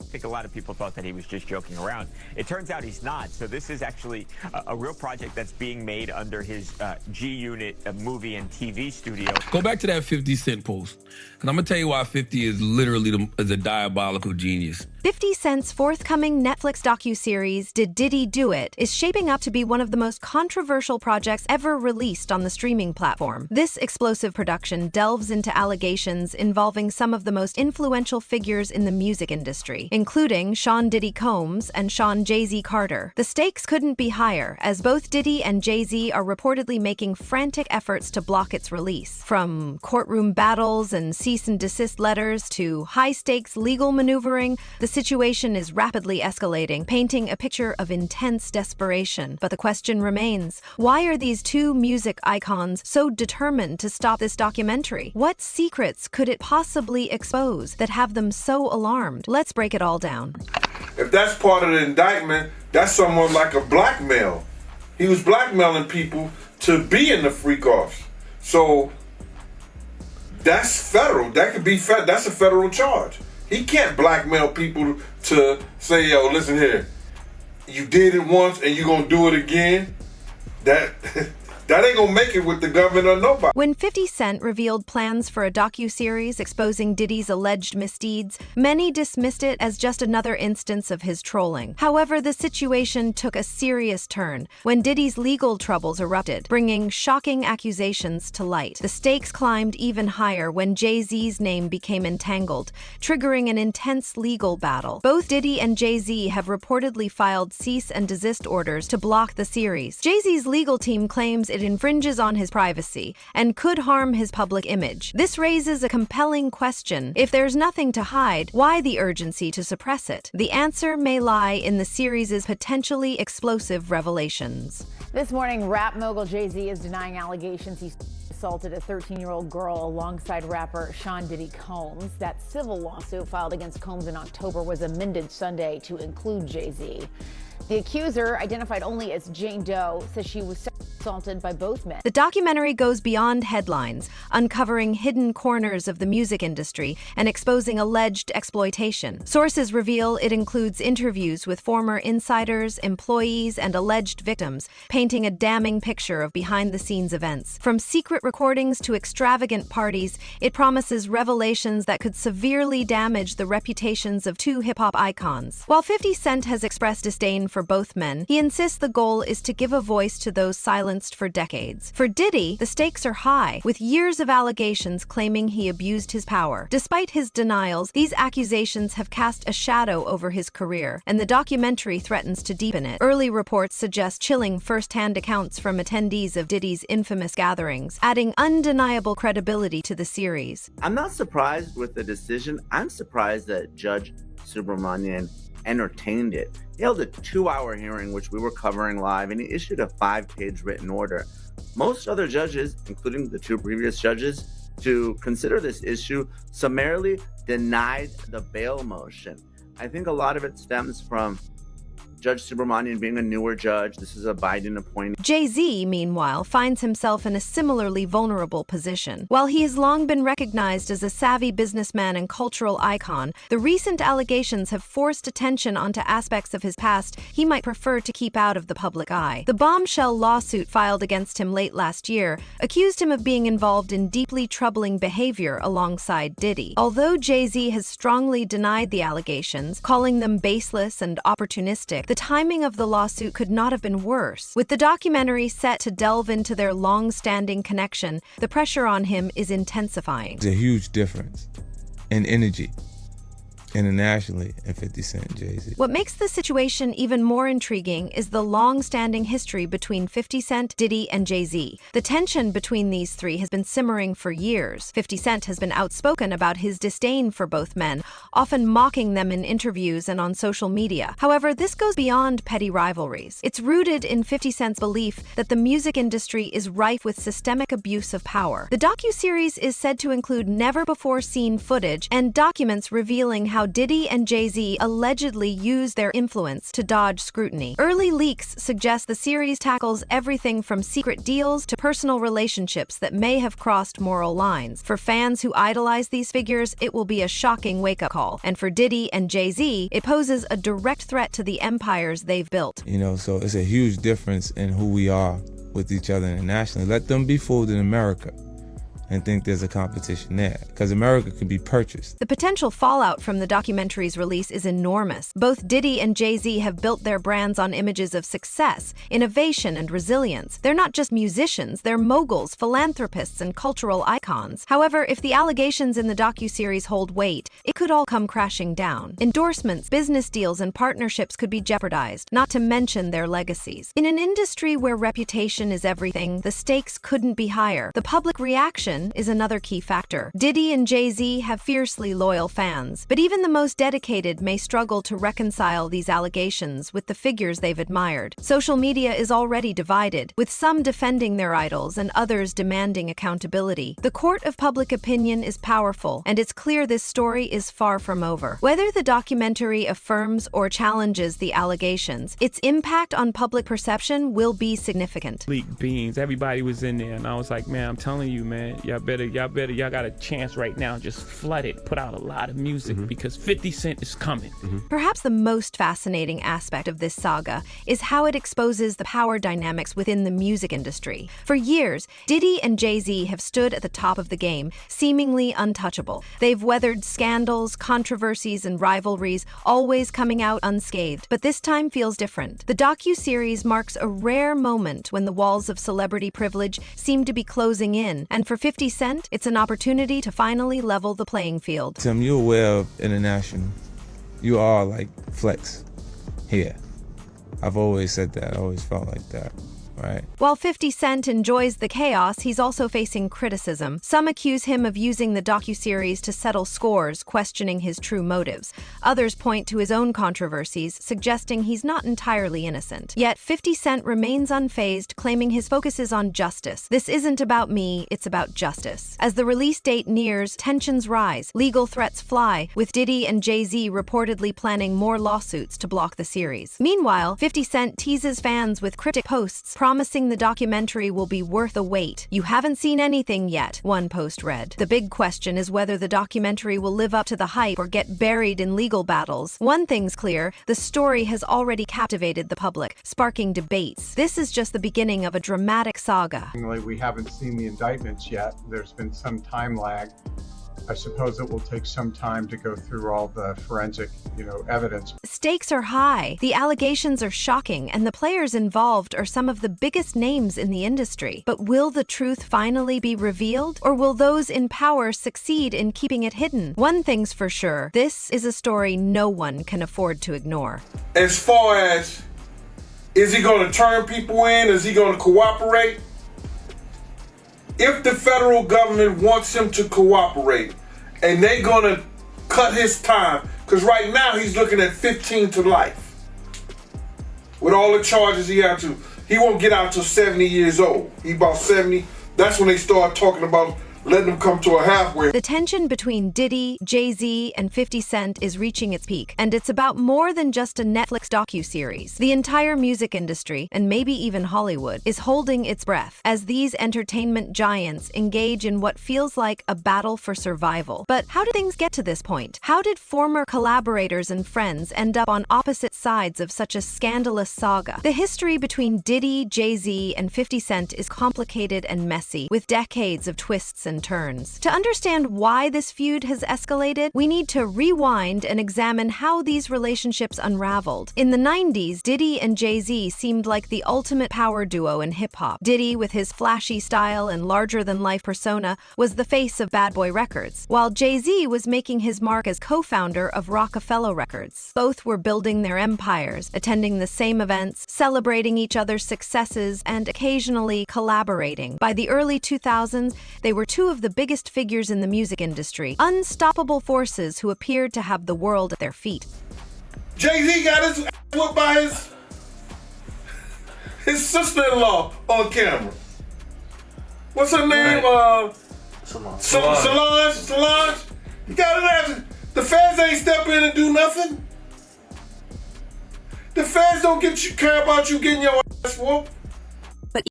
think a lot of people thought that he was just joking around. It turns out he's not. So this is actually a real project that's being made under his G-Unit movie and TV studio. Go back to that 50 Cent post, and I'm going to tell you why 50 is literally a diabolical genius. 50 Cent's forthcoming Netflix docuseries, Did Diddy Do It?, is shaping up to be one of the most controversial projects ever released on the streaming platform. This explosive production delves into allegations involving some of the most influential figures in the music industry, including Sean Diddy Combs and Sean Jay-Z Carter. The stakes couldn't be higher, as both Diddy and Jay-Z are reportedly making frantic efforts to block its release. From courtroom battles and cease and desist letters to high-stakes legal maneuvering, the situation is rapidly escalating, painting a picture of intense desperation. But the question remains, why are these two music icons so determined to stop this documentary? What secrets could it possibly expose that have them so alarmed? Let's break it all down. If that's part of the indictment, that's someone like a blackmail. He was blackmailing people to be in the freak-offs. So that's federal. That could be that's a federal charge. He can't blackmail people to say, yo, listen here, you did it once and you're going to do it again. That ain't gonna make it with the government or nobody. When 50 Cent revealed plans for a docuseries exposing Diddy's alleged misdeeds, many dismissed it as just another instance of his trolling. However, the situation took a serious turn when Diddy's legal troubles erupted, bringing shocking accusations to light. The stakes climbed even higher when Jay-Z's name became entangled, triggering an intense legal battle. Both Diddy and Jay-Z have reportedly filed cease and desist orders to block the series. Jay-Z's legal team claims it infringes on his privacy and could harm his public image. This raises a compelling question. If there's nothing to hide, why the urgency to suppress it? The answer may lie in the series' potentially explosive revelations. This morning, rap mogul Jay-Z is denying allegations he assaulted a 13-year-old girl alongside rapper Sean Diddy Combs. That civil lawsuit filed against Combs in October was amended Sunday to include Jay-Z. The accuser, identified only as Jane Doe, says she was assaulted by both men. The documentary goes beyond headlines, uncovering hidden corners of the music industry and exposing alleged exploitation. Sources reveal it includes interviews with former insiders, employees, and alleged victims, painting a damning picture of behind-the-scenes events. From secret recordings to extravagant parties, it promises revelations that could severely damage the reputations of two hip-hop icons. While 50 Cent has expressed disdain for both men, he insists the goal is to give a voice to those silenced for decades. For Diddy, the stakes are high, with years of allegations claiming he abused his power. Despite his denials, these accusations have cast a shadow over his career, and the documentary threatens to deepen it. Early reports suggest chilling first-hand accounts from attendees of Diddy's infamous gatherings, adding undeniable credibility to the series. I'm not surprised with the decision. I'm surprised that Judge Subramanian entertained it. He held a 2-hour hearing, which we were covering live, and he issued a 5-page written order. Most other judges, including the 2 previous judges, to consider this issue, summarily denied the bail motion. I think a lot of it stems from Judge Subramanian being a newer judge. This is a Biden appointee. Jay-Z, meanwhile, finds himself in a similarly vulnerable position. While he has long been recognized as a savvy businessman and cultural icon, the recent allegations have forced attention onto aspects of his past he might prefer to keep out of the public eye. The bombshell lawsuit filed against him late last year accused him of being involved in deeply troubling behavior alongside Diddy. Although Jay-Z has strongly denied the allegations, calling them baseless and opportunistic, the timing of the lawsuit could not have been worse. With the documentary set to delve into their long-standing connection, the pressure on him is intensifying. There's a huge difference in energy internationally at 50 Cent and Jay-Z. What makes the situation even more intriguing is the long-standing history between 50 Cent, Diddy, and Jay-Z. The tension between these three has been simmering for years. 50 Cent has been outspoken about his disdain for both men, often mocking them in interviews and on social media. However, this goes beyond petty rivalries. It's rooted in 50 Cent's belief that the music industry is rife with systemic abuse of power. The docuseries is said to include never-before-seen footage and documents revealing how how Diddy and Jay-Z allegedly use their influence to dodge scrutiny. Early leaks suggest the series tackles everything from secret deals to personal relationships that may have crossed moral lines. For fans who idolize these figures, it will be a shocking wake-up call. And for Diddy and Jay-Z, it poses a direct threat to the empires they've built. You know, so it's a huge difference in who we are with each other internationally. Let them be fooled in America and think there's a competition there, because America can be purchased. The potential fallout from the documentary's release is enormous. Both Diddy and Jay-Z have built their brands on images of success, innovation, and resilience. They're not just musicians, they're moguls, philanthropists, and cultural icons. However, if the allegations in the docuseries hold weight, it could all come crashing down. Endorsements, business deals, and partnerships could be jeopardized, not to mention their legacies. In an industry where reputation is everything, the stakes couldn't be higher. The public reaction is another key factor. Diddy and Jay-Z have fiercely loyal fans, but even the most dedicated may struggle to reconcile these allegations with the figures they've admired. Social media is already divided, with some defending their idols and others demanding accountability. The court of public opinion is powerful, and it's clear this story is far from over. Whether the documentary affirms or challenges the allegations, its impact on public perception will be significant. Leaked beans, everybody was in there, and I was like, man, I'm telling you, man, y'all got a chance right now. Just flood it, put out a lot of music, because 50 Cent is coming. Perhaps the most fascinating aspect of this saga is how it exposes the power dynamics within the music industry. For years, Diddy and Jay-Z have stood at the top of the game, seemingly untouchable. They've weathered scandals, controversies, and rivalries, always coming out unscathed. But this time feels different. The docu-series marks a rare moment when the walls of celebrity privilege seem to be closing in, and for 50 Cent, it's an opportunity to finally level the playing field. Tim, you're aware of international. You are like Flex here. I've always said that. I always felt like that. Right. While 50 Cent enjoys the chaos, he's also facing criticism. Some accuse him of using the docuseries to settle scores, questioning his true motives. Others point to his own controversies, suggesting he's not entirely innocent. Yet 50 Cent remains unfazed, claiming his focus is on justice. This isn't about me, it's about justice. As the release date nears, tensions rise, legal threats fly, with Diddy and Jay-Z reportedly planning more lawsuits to block the series. Meanwhile, 50 Cent teases fans with cryptic posts, promising the documentary will be worth a wait. "You haven't seen anything yet," one post read. The big question is whether the documentary will live up to the hype or get buried in legal battles. One thing's clear, the story has already captivated the public, sparking debates. This is just the beginning of a dramatic saga. We haven't seen the indictments yet. There's been some time lag. I suppose it will take some time to go through all the forensic, evidence. Stakes are high, the allegations are shocking, and the players involved are some of the biggest names in the industry. But will the truth finally be revealed? Or will those in power succeed in keeping it hidden? One thing's for sure, this is a story no one can afford to ignore. As far as, is he going to turn people in? Is he going to cooperate? If the federal government wants him to cooperate and they're going to cut his time, because right now he's looking at 15 to life with all the charges he had to. He won't get out till 70 years old. He's about 70. That's when they start talking about letting him come to a halfway. The tension between Diddy, Jay-Z, and 50 Cent is reaching its peak, and it's about more than just a Netflix docuseries. The entire music industry, and maybe even Hollywood, is holding its breath as these entertainment giants engage in what feels like a battle for survival. But how did things get to this point? How did former collaborators and friends end up on opposite sides of such a scandalous saga? The history between Diddy, Jay-Z, and 50 Cent is complicated and messy, with decades of twists and turns. To understand why this feud has escalated, we need to rewind and examine how these relationships unraveled. In the 90s, Diddy and Jay-Z seemed like the ultimate power duo in hip-hop. Diddy, with his flashy style and larger-than-life persona, was the face of Bad Boy Records, while Jay-Z was making his mark as co-founder of Rockefeller Records. Both were building their empires, attending the same events, celebrating each other's successes, and occasionally collaborating. By the early 2000s, they were two of the biggest figures in the music industry, unstoppable forces who appeared to have the world at their feet. Jay-Z got his whooped by his sister-in-law on camera. What's her name? Solange. He got his ass. The feds ain't step in and do nothing. The feds don't care about you getting your ass whooped.